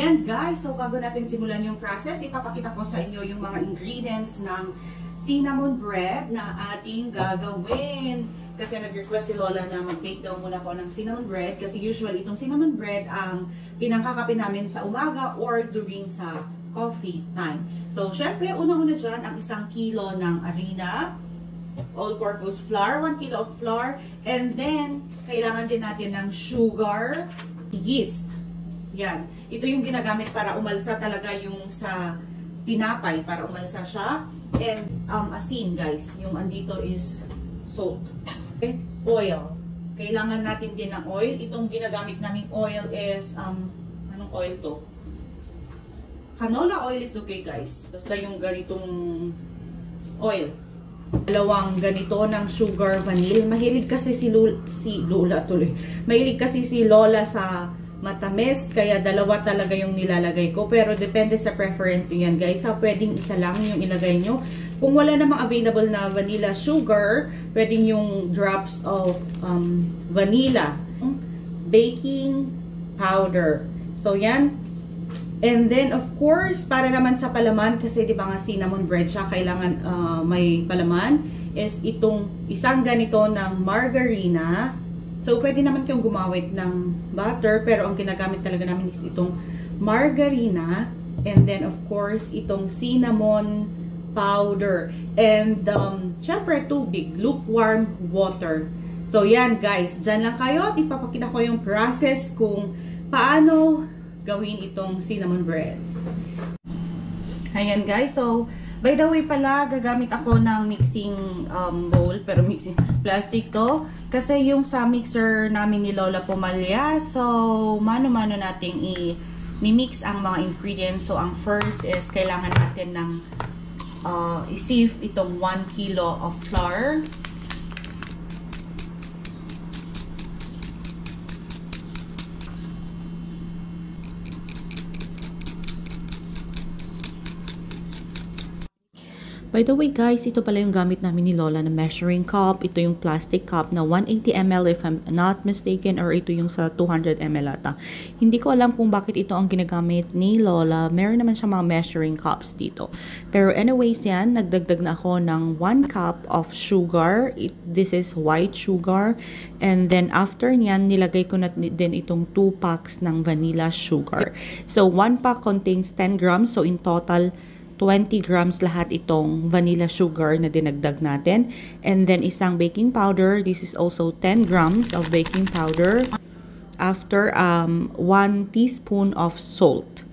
Ayan guys, so bago natin simulan yung process, ipapakita ko sa inyo yung mga ingredients ng cinnamon bread na ating gagawin. Kasi nag-request si Lola na mag-bake daw muna ako ng cinnamon bread kasi usually itong cinnamon bread ang pinangkakape namin sa umaga or during sa coffee time. So syempre, unang-una dyan ang 1 kilo ng harina, all-purpose flour, 1 kilo of flour, and then kailangan din natin ng sugar, yeast. Yan. Ito yung ginagamit para umalsa talaga yung sa tinapay, para umalsa siya. And asin guys, yung andito is salt. Okay? Oil. Kailangan natin din ng oil. Itong ginagamit naming oil is, anong oil to? Canola oil is okay guys. Basta yung ganitong oil. Dalawang ganito ng sugar vanilla. Mahilig kasi si Lola tuloy. Mahilig kasi si Lola sa matamis, kaya dalawa talaga yung nilalagay ko. Pero depende sa preference yan guys. Pwedeng isa lang yung ilagay nyo. Kung wala namang available na vanilla sugar, pwedeng yung drops of vanilla. Baking powder. So yan. And then of course, para naman sa palaman, kasi di ba nga cinnamon bread siya, kailangan may palaman, is itong isang ganito ng margarina. So, pwede naman kayong gumawit ng butter, pero ang ginagamit talaga namin is itong margarina. And then, of course, itong cinnamon powder. And, syempre, tubig, lukewarm water. So, yan guys. Dyan lang kayo. Ipapakita ko yung process kung paano gawin itong cinnamon bread. Ayan guys. So, by the way pala, gagamit ako ng mixing bowl, pero mixing plastic to. Kasi yung sa mixer namin ni Lola pumalya. So, mano-mano nating i-mix ang mga ingredients. So, ang first is kailangan natin ng i-sieve itong 1 kilo of flour. By the way guys, ito pala yung gamit namin ni Lola na measuring cup. Ito yung plastic cup na 180 ml if I'm not mistaken, or ito yung sa 200 ml ata. Hindi ko alam kung bakit ito ang ginagamit ni Lola. Meron naman siya mga measuring cups dito. Pero anyways yan, nagdagdag na ako ng 1 cup of sugar. This is white sugar. And then after nyan, nilagay ko na din itong 2 packs ng vanilla sugar. So 1 pack contains 10 grams. So in total, 20 grams lahat itong vanilla sugar na dinagdag natin. And then isang baking powder. This is also 10 grams of baking powder. After 1 teaspoon of salt.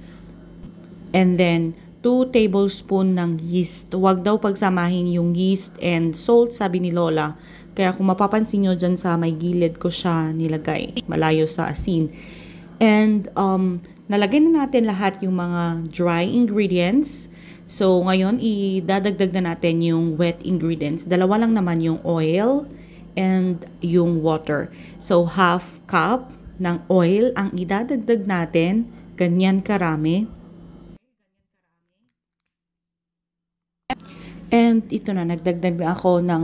And then 2 tablespoon ng yeast. Huwag daw pagsamahin yung yeast and salt, sabi ni Lola. Kaya kung mapapansin nyo dyan sa may gilid ko siya nilagay. Malayo sa asin. And nalagay na natin lahat yung mga dry ingredients. So, ngayon, idadagdag na natin yung wet ingredients. Dalawa lang naman yung oil and yung water. So, half cup ng oil ang idadagdag natin. Ganyan karami. And ito na, nagdagdag na ako ng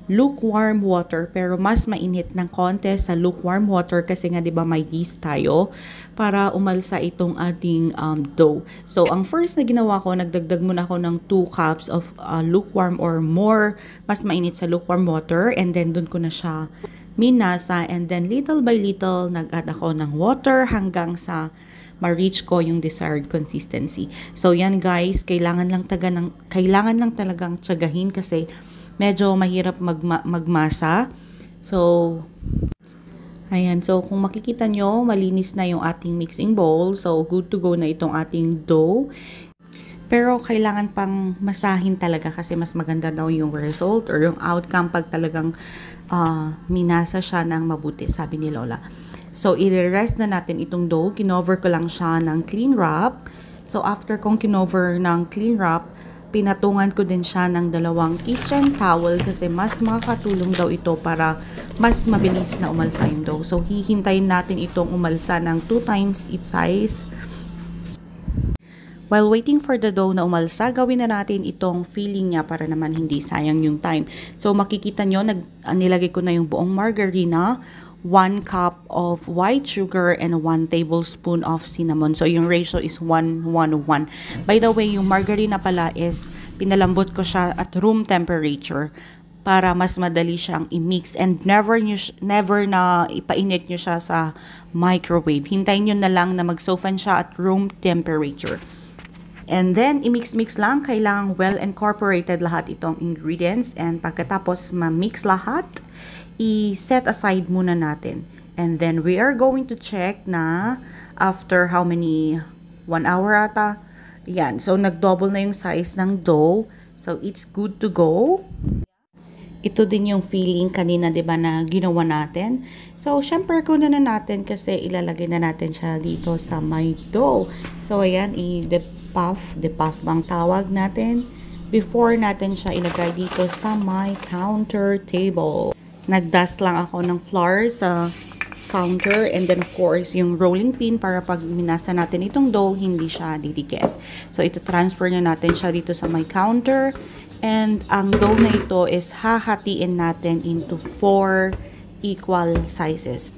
lukewarm water, pero mas mainit ng konti sa lukewarm water kasi nga 'di ba may yeast tayo para umalsa itong ating dough. So ang first na ginawa ko, nagdagdag muna ako ng 2 cups of lukewarm or more, mas mainit sa lukewarm water, and then dun ko na siya minasa, and then little by little nag-add ako ng water hanggang sa ma-reach ko yung desired consistency. So yan guys, kailangan lang talagang tiyagahin kasi medyo mahirap magmasa. So, ayan. So, kung makikita nyo, malinis na yung ating mixing bowl. So, good to go na itong ating dough. Pero, kailangan pang masahin talaga kasi mas maganda daw yung result or yung outcome pag talagang minasa siya ng mabuti, sabi ni Lola. So, i-rest na natin itong dough. Kinover ko lang siya ng clean wrap. So, after kong kinover ng clean wrap, pinatungan ko din siya ng 2 kitchen towel kasi mas makakatulong daw ito para mas mabilis na umalsa yung dough. So, hihintayin natin itong umalsa ng 2 times its size. While waiting for the dough na umalsa, gawin na natin itong filling niya para naman hindi sayang yung time. So, makikita nyo, nilagay ko na yung buong margarina, 1 cup of white sugar and 1 tablespoon of cinnamon. So, yung ratio is 1:1:1. By the way, yung margarine na pala is pinalambot ko siya at room temperature para mas madali siyang i-mix, and never na ipainit nyo siya sa microwave. Hintayin nyo na lang na mag-soften siya at room temperature. And then, i-mix-mix lang. Kailangang well-incorporated lahat itong ingredients. And pagkatapos ma-mix lahat, i-set aside muna natin. And then, we are going to check na after how many, 1 hour ata. Yan. So, nag-double na yung size ng dough. So, it's good to go. Ito din yung feeling kanina, diba, na ginawa natin. So, syempre, kunin na natin kasi ilalagay na natin siya dito sa my dough. So, ayan, the puff bang tawag natin. Before natin siya ilagay dito sa my counter table. Nag-dust lang ako ng flour sa counter, and then of course yung rolling pin para pag minasa natin itong dough, hindi siya didikit. So ito, transfer na natin siya dito sa my counter, and ang dough na ito is hahatiin natin into 4 equal sizes.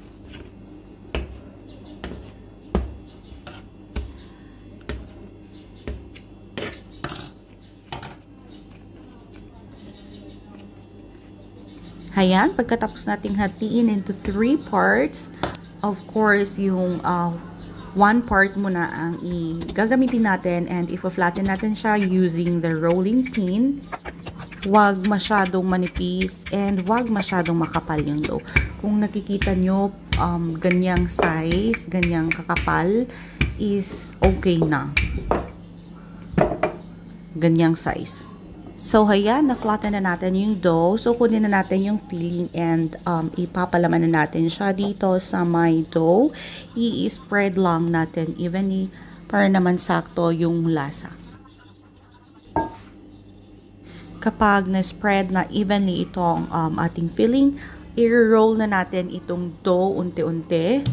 Ayan, pagkatapos nating hatiin into 3 parts, of course, yung 1 part muna ang gagamitin natin, and ifo-flatten natin siya using the rolling pin. Huwag masyadong manipis and huwag masyadong makapal yung dough. Kung nakikita nyo, ganyang size, ganyang kakapal is okay na. Ganyang size. So, ayan, na-flatten na natin yung dough. So, kunin na natin yung filling and ipapalaman na natin siya dito sa my dough. I-spread lang natin evenly para naman sakto yung lasa. Kapag na-spread na evenly itong ating filling, i-roll na natin itong dough unti-unti.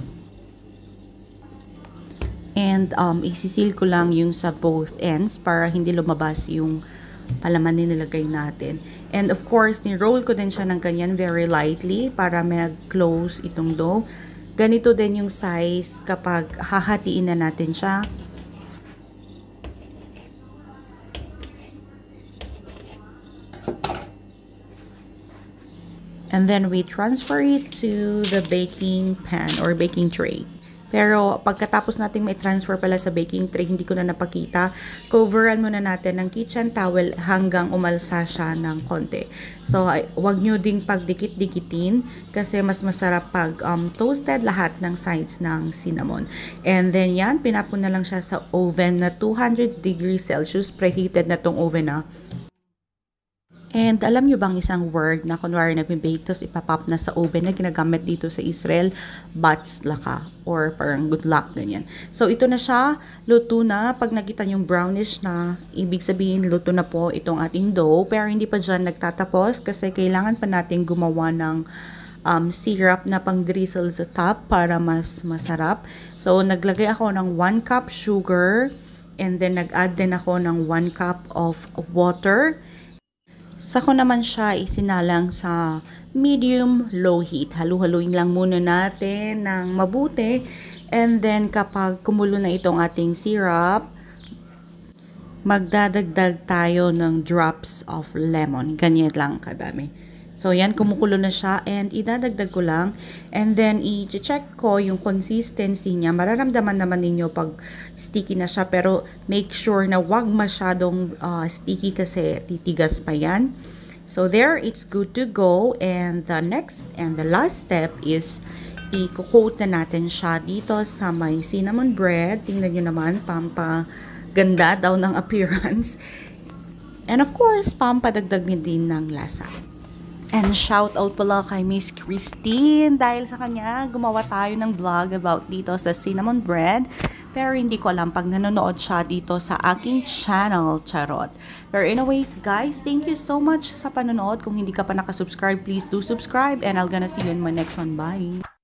And isisil ko lang yung sa both ends para hindi lumabas yung palaman nilagay natin. And of course, ni-roll ko din siya ng ganyan very lightly para mag-close itong dough. Ganito din yung size kapag hahatiin na natin siya. And then we transfer it to the baking pan or baking tray. Pero pagkatapos nating may transfer pala sa baking tray, hindi ko na napakita. Coveran muna natin ng kitchen towel hanggang umalsa siya ng konti. So, wag nyo ding pagdikit-dikitin kasi mas masarap pag toasted lahat ng sides ng cinnamon. And then yan, pinapon na lang siya sa oven na 200 degrees Celsius. Preheated na tong oven na. And alam nyo bang isang word na kunwari nagme-bake tapos ipapop na sa oven na ginagamit dito sa Israel? Batslaka or parang good luck, ganyan. So ito na siya, luto na. Pag nakita yung brownish na, ibig sabihin luto na po itong ating dough. Pero hindi pa dyan nagtatapos kasi kailangan pa natin gumawa ng syrup na pang drizzle sa top para mas masarap. So naglagay ako ng 1 cup sugar and then nag-add din ako ng 1 cup of water. Sako naman siya isinalang sa medium-low heat. Halu-haluin lang muna natin ng mabuti. And then kapag kumulo na itong ating syrup, magdadagdag tayo ng drops of lemon. Ganyan lang kadami. So yan, kumukulo na siya and idadagdag ko lang. And then i-check ko yung consistency niya. Mararamdaman naman ninyo pag sticky na siya, pero make sure na wag masyadong sticky kasi titigas pa yan. So there, it's good to go. And the next and the last step is i-coat na natin siya dito sa may cinnamon bread. Tingnan nyo naman, pampaganda daw ng appearance. And of course, pampadagdag din ng lasa. And shout out pala kay Miss Christine dahil sa kanya gumawa tayo ng vlog about dito sa cinnamon bread. Pero hindi ko alam pag nanonood siya dito sa aking channel, charot. Pero anyways guys, thank you so much sa panonood. Kung hindi ka pa nakasubscribe, please do subscribe and I'll gonna see you in my next one. Bye!